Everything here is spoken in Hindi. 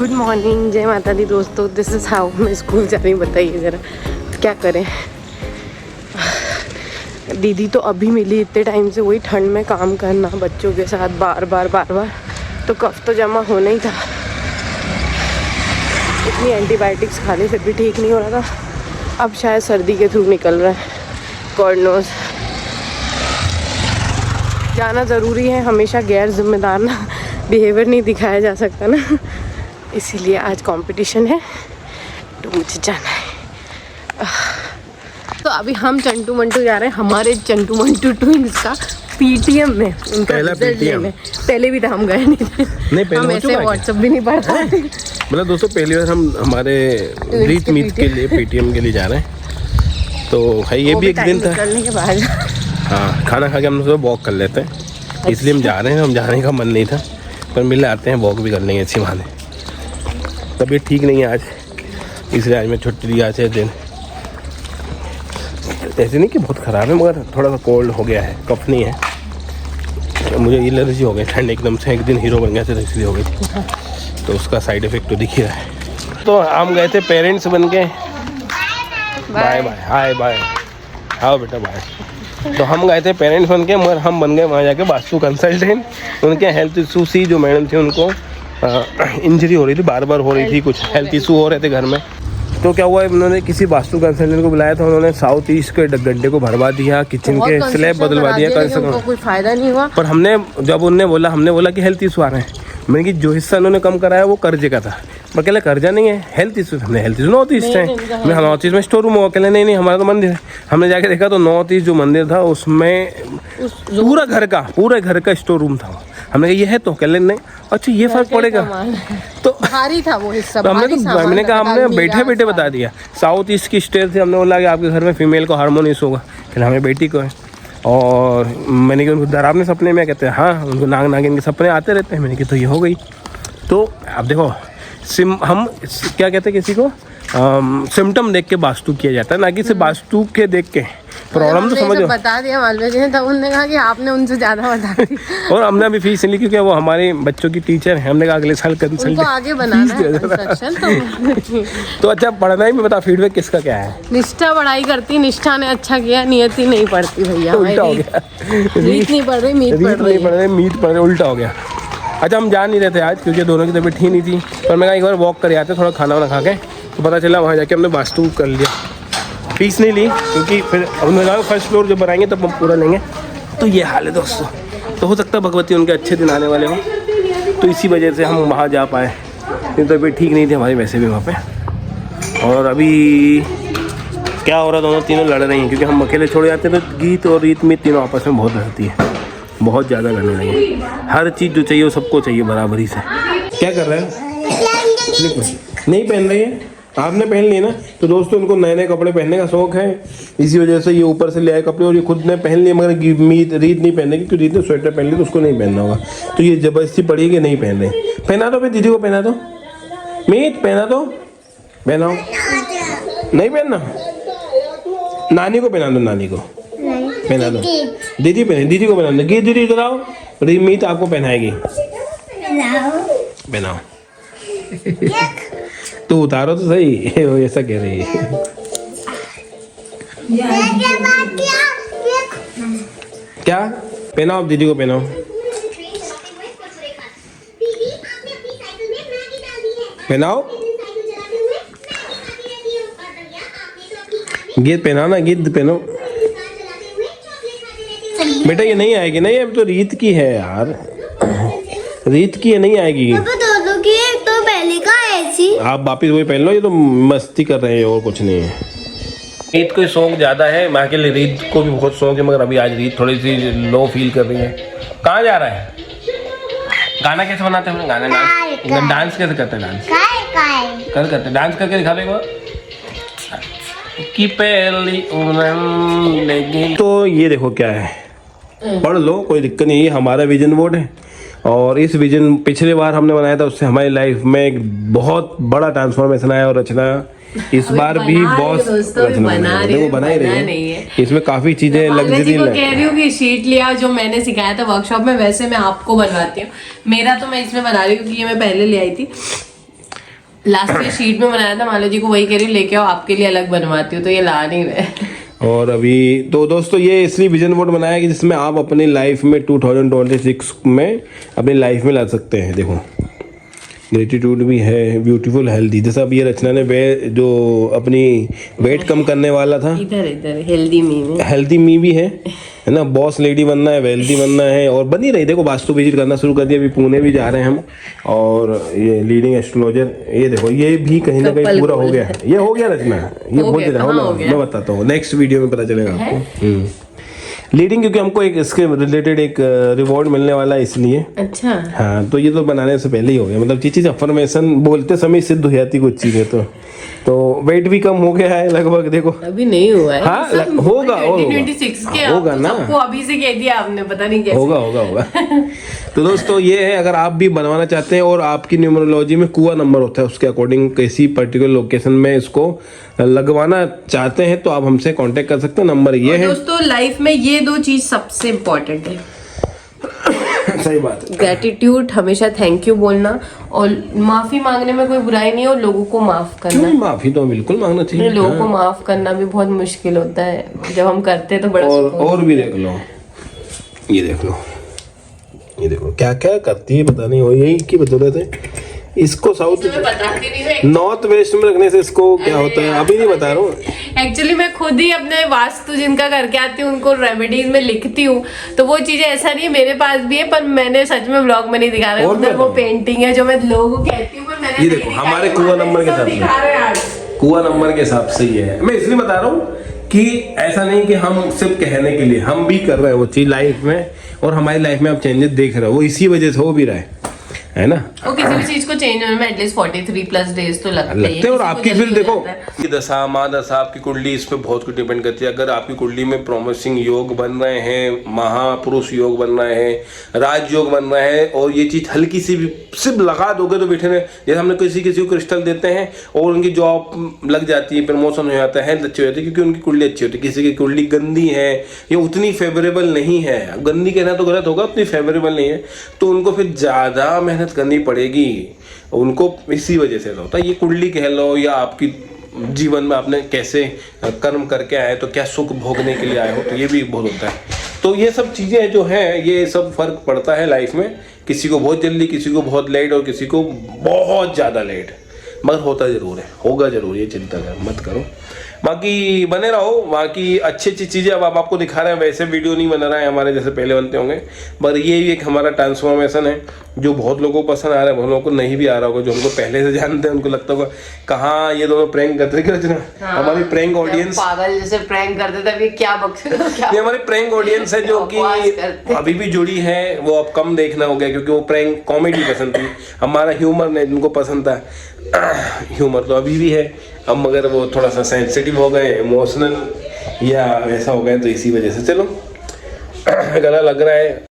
गुड मॉर्निंग, जय माता दी दोस्तों। दिस इज़ हाउ मैं स्कूल जा रही हूँ। बताइए ज़रा क्या करें। दीदी तो अभी मिली, इतने टाइम से वही ठंड में काम करना बच्चों के साथ बार बार तो कफ तो जमा होना ही था। इतनी एंटीबायोटिक्स खा ली फिर भी ठीक नहीं हो रहा था। अब शायद सर्दी के थ्रू निकल रहा है, गॉड नोज़। जाना ज़रूरी है, हमेशा गैर जिम्मेदार ना बिहेवियर नहीं दिखाया जा सकता ना, इसीलिए आज कंपटीशन है तो मुझे जाना है। तो अभी हम चंटू मंटू जा रहे हैं, हमारे चंटू मंटू ट्विंस का पीटीएम में उनका रिजल्ट लेने। पहले भी तो हम गए नहीं थे, हम ऐसे व्हाट्सएप भी नहीं पढ़ रहे थे। मतलब दोस्तों पहली बार हम हमारे रीत मीत के लिए पीटीएम के लिए जा रहे हैं। तो भाई ये भी एक दिन था निकलने के बाद। हाँ, खाना खा के हम लोग वॉक कर लेते हैं, इसलिए हम जा रहे हैं। हम जाने का मन नहीं था पर मिल आते हैं, वॉक भी कर लेंगे अच्छी बहाने। तबीयत ठीक नहीं है आज, इसलिए आज मैं छुट्टी ली आज दिन। ऐसे नहीं कि बहुत ख़राब है, मगर थोड़ा सा कोल्ड हो गया है, कफ नहीं है। मुझे एलर्जी हो गई ठंड एकदम से, एक दिन हीरो बन गया था तो इसलिए हो गई थी। तो उसका साइड इफेक्ट तो दिख ही रहा है। तो हम गए थे पेरेंट्स बन के। बाय बाय, हाय बाय, आओ बेटा बाय। तो हम गए थे पेरेंट्स बन के, मगर हम बन गए वहाँ जाके वास्तु कंसल्टेंट। उनके हेल्थ इशू सी जो मैडम थी उनको इंजरी हो रही थी, बार बार हो रही थी, कुछ हेल्थ इशू हो रहे थे घर में। तो क्या हुआ, उन्होंने किसी वास्तु कंसल्टेंट को बुलाया था। उन्होंने साउथ ईस्ट के गड्ढे को भरवा दिया, किचन के स्लैब बदलवा दिया, कोई फायदा नहीं हुआ। पर हमने जब हमने बोला कि हेल्थ इशू आ रहे हैं, मैंने कि जो हिस्सा उन्होंने कम कराया वो कर्जे का था। मैं कहले कर्जा नहीं है, हेल्थ इशू। हमने हेल्थ इशू नॉर्थ ईस्ट है, मैं नॉर्थ ईस्ट में स्टोर रूम होगा। कहले नहीं हमारा तो मंदिर है। हमने जाके देखा तो नॉर्थ ईस्ट जो मंदिर था उसमें पूरा घर का स्टोर रूम था। हमने कहा ये है, तो कहले नहीं। अच्छा ये फर्क पड़ेगा, तो भारी था वो हिस्सा। हमने कहा हमने बैठे बता दिया। साउथ ईस्ट की स्टेट से हमने बोला कि आपके घर में फीमेल को हार्मोन इशू होगा, कहले हमें बेटी को है। और मैंने कहा उनको डरावने सपने में, कहते हैं हाँ उनको नाग नागिन के सपने आते रहते हैं। मैंने कहा तो ये हो गई। तो अब देखो हम क्या कहते हैं, किसी को सिम्टम देख के वास्तु किया जाता है, ना कि सिर्फ वास्तु के देख के। प्रॉब्लम तो समझो बता दिया मालूम जी ने, तब उन्होंने कहा कि आपने उनसे ज़्यादा बता दी। और हमने अभी फीस नहीं ली क्योंकि वो हमारे बच्चों की टीचर है। हमने कहा अगले साल कंसल्ट आगे बनाना है तो अच्छा पढ़ना ही, मैं बता फीडबैक किसका क्या है। निष्ठा पढ़ाई करती, निष्ठा ने अच्छा किया, नियति नहीं पढ़ती भैया। उल्टा हो गया, रीत नहीं पढ़ रही, मीत पढ़ रही, मीत पढ़ रही, उल्टा हो गया। अच्छा हम जा नहीं रहे थे आज क्योंकि दोनों की तबीयत ठीक नहीं थी, पर मैं कहा एक बार वॉक कर आते, थोड़ा खाना वाना खा के। तो पता चला वहाँ जाके हमने वास्तु कर लिया। फीस नहीं ली क्योंकि फिर हमने कहा फर्स्ट फ्लोर जब बनाएंगे तब हम पूरा लेंगे। तो ये हाल है दोस्तों। तो हो सकता है भगवती उनके अच्छे दिन आने वाले हों, तो इसी वजह से हम वहाँ जा पाए। तो तबीयत ठीक नहीं थी हमारी वैसे भी वहाँ पे। और अभी क्या हो रहा, दोनों तीनों लड़ रही हैं क्योंकि हम अकेले छोड़ जाते हैं तो गीत और रीत में तीनों आपस में बहुत लड़ती है, बहुत ज़्यादा लड़ने लगे। हर चीज़ जो चाहिए वो सबको चाहिए बराबरी से। क्या कर रहे हैं, नहीं पहन रही है, आपने पहन लिए ना। तो दोस्तों उनको नए नए कपड़े पहनने का शौक है, इसी वजह से ये ऊपर से ले आए कपड़े और ये खुद ने पहन लिए। मगर रीत नहीं पहनने की, क्योंकि रीत ने स्वेटर पहन ली तो उसको नहीं पहनना होगा। तो ये जबरदस्ती पड़ी है कि नहीं पहन रहे। पहना दो फिर दीदी को, पहना दो मीत, पहना दो, पहनाओ। नहीं पहनना, नानी को पहना दो, नानी को पहना दो। दीदी पहने, दीदी को पहना दो। दीदी इधर आओ, मीत आपको पहनाएगी, पहनाओ। तो उतारो तो सही, वो ऐसा कह रही है। क्या पहनाओ, दीदी को पहनाओ। पहनाओ, गीत पहनाओ ना, गीत पहनो बेटा। ये नहीं आएगी ना, ये अब तो रीत की है यार, रीत की है, नहीं आएगी। तो पहले का ऐसी आप वापिस वही पहन लो, ये तो मस्ती कर रहे हैं और कुछ नहीं है। रीत को शौक ज़्यादा है, मैं के लिए रीत को भी बहुत शौक है, मगर अभी आज रीत थोड़ी सी लो फील कर रही है। कहाँ जा रहा है, गाना कैसे बनाते हैं, गाना डांस कैसे करते हैं, डांस कर करते डांस करके दिखा दो एक बार कि पहली उड़न लगी। तो ये देखो क्या है, पढ़ लो, कोई दिक्कत नहीं है। हमारा विजन बोर्ड है और इस विजन पिछले बार हमने बनाया था, उससे हमारी लाइफ में एक बहुत बड़ा ट्रांसफॉर्मेशन आया और रचना इस बार भी बहुत बना ही रही है। इसमें काफी चीजें लग्जरी कह रही हूँ कि शीट लिया जो मैंने सिखाया था वर्कशॉप में, वैसे मैं आपको बनवाती हूँ। मेरा तो मैं इसमें बना रही हूँ क्योंकि ये मैं पहले ले आई थी। लास्ट ईयर शीट में बनाया था, माला जी को वही कह रही हूँ लेके आओ, आपके लिए अलग बनवाती हूँ, तो ये ला नहीं रहे। और अभी तो दोस्तों ये इसलिए विजन बोर्ड बनाया कि जिसमें आप अपनी लाइफ में 2026 में अपनी लाइफ में ला सकते हैं। देखो ग्रेटिट्यूड भी है, ब्यूटीफुल, हेल्दी, जैसा अभी ये रचना ने जो अपनी वेट कम करने वाला था, इधर हेल्दी मी में हेल्दी मी भी है ना, बॉस लेडी बनना है, वेल्दी बनना है, और बनी रही। देखो वास्तु विजिट करना शुरू कर दिया, अभी पुणे भी जा रहे हैं हम, और ये लीडिंग एस्ट्रोलॉजर, ये देखो ये भी कहीं ना कहीं पूरा हो गया, ये हो गया रचना, ये बोल दे रहा हूँ ना, मैं बताता हूँ नेक्स्ट वीडियो में पता चलेगा आपको। लीडिंग क्योंकि हमको एक इसके रिलेटेड एक रिवॉर्ड मिलने वाला है इसलिए। अच्छा हाँ, तो ये तो बनाने से पहले ही हो गया, मतलब ये चीज़ अफर्मेशन बोलते समय सिद्ध हो जाती कुछ चीज़ें। तो वेट भी कम हो गया है लगभग, देखो अभी नहीं हुआ है, हाँ सब होगा 2026 के होगा ना, सबको अभी से कह दिया आपने, पता नहीं कैसे होगा तो दोस्तों ये है, अगर आप भी बनवाना चाहते हैं और आपकी न्यूमरोलॉजी में कुआ नंबर होता है, उसके अकॉर्डिंग किसी पर्टिकुलर लोकेशन में इसको लगवाना चाहते हैं तो आप हमसे कांटेक्ट कर सकते हैं। नंबर ये है दोस्तों, लाइफ में ये दो चीज सबसे इम्पोर्टेंट है। सही बात है, ग्रेटिट्यूड, हमेशा थैंक यू बोलना, और माफी मांगने में कोई बुराई नहीं है, और लोगों को माफ करना। क्यों, माफी तो बिल्कुल मांगना चाहिए। लोगों को माफ करना भी बहुत मुश्किल होता है, जब हम करते हैं तो बड़ा और भी देख लो, ये देख लो, ये देखो क्या क्या करती है पता नहीं, हो यही की बदौलत है। इसको साउथ बताती नहीं है। नॉर्थ वेस्ट में रखने से इसको क्या होता है अभी नहीं बता रहा हूँ। एक्चुअली मैं खुद ही अपने वास्तु जिनका करके आती हूँ उनको रेमेडीज में लिखती हूँ, तो वो चीजें ऐसा नहीं है, मेरे पास भी है, पर मैंने सच में ब्लॉग में नहीं दिखा रहा है। उधर वो पेंटिंग है जो मैं लोगों को कहती हूँ, पर मैंने ये देखो हमारे कुआ नंबर के हिसाब से, कुआ नंबर के हिसाब से ये है। मैं इसलिए बता रहा हूँ कि ऐसा नहीं कि हम सिर्फ कहने के लिए, हम भी कर रहे हैं वो चीज लाइफ में, और हमारी लाइफ में आप चेंजेस देख रहे हो, वो इसी वजह से हो भी रहा है ना। वो किसी भी चीज को चेंज होने में एटलीस्ट 43+ डेज तो लगते हैं। और आपकी फिर देखो कि दशा माँ दशा आपकी कुंडली इस पे बहुत कुछ डिपेंड करती है। अगर आपकी कुंडली में प्रॉमिसिंग योग बन रहे हैं, महापुरुष योग बन रहे हैं, राज योग बन रहा है, और ये चीज हल्की सी भी सिर्फ लगा दोगे तो बैठे रहे, जैसे हमने किसी को क्रिस्टल देते हैं और उनकी जॉब लग जाती है, प्रमोशन हो जाता है, हेल्थ अच्छी हो जाती है, क्योंकि उनकी कुंडली अच्छी होती है। किसी की कुंडली गंदी है, ये उतनी फेवरेबल नहीं है, गंदी कहना तो गलत होगा, उतनी फेवरेबल नहीं है, तो उनको फिर ज्यादा मेहनत करनी पड़ेगी उनको, इसी वजह से होता है। ये कुंडली कह लो या आपकी जीवन में आपने कैसे कर्म करके आए, तो क्या सुख भोगने के लिए आए हो, तो ये भी बहुत होता है। तो ये सब चीजें जो हैं, ये सब फर्क पड़ता है लाइफ में, किसी को बहुत जल्दी, किसी को बहुत लेट, और किसी को बहुत ज्यादा लेट, मगर होता जरूर है, होगा जरूर, ये चिंता मत करो। बाकी बने रहो, बाकी अच्छी अच्छी चीज़ें अब आपको दिखा रहे हैं, वैसे वीडियो नहीं बना रहा है हमारे जैसे पहले बनते होंगे, पर ये भी एक हमारा ट्रांसफॉर्मेशन है जो बहुत लोगों को पसंद आ रहा है, बहुत लोगों को नहीं भी आ रहा होगा, जो हमको पहले से जानते हैं उनको लगता होगा कहाँ ये दोनों प्रैंक करते हैं। हाँ, हमारी प्रैंक ऑडियंस पागल जैसे प्रैंक करते थे, अभी क्या ये हमारी प्रैंक ऑडियंस है जो कि अभी भी जुड़ी है, वो अब कम देखना हो गया क्योंकि वो प्रैंक कॉमेडी पसंद थी, हमारा ह्यूमर नहीं जिनको पसंद था। ह्यूमर तो अभी भी है, अब मगर वो थोड़ा सा सेंसिटिव हो गए, इमोशनल या ऐसा हो गया, तो इसी वजह से चलो गला लग रहा है।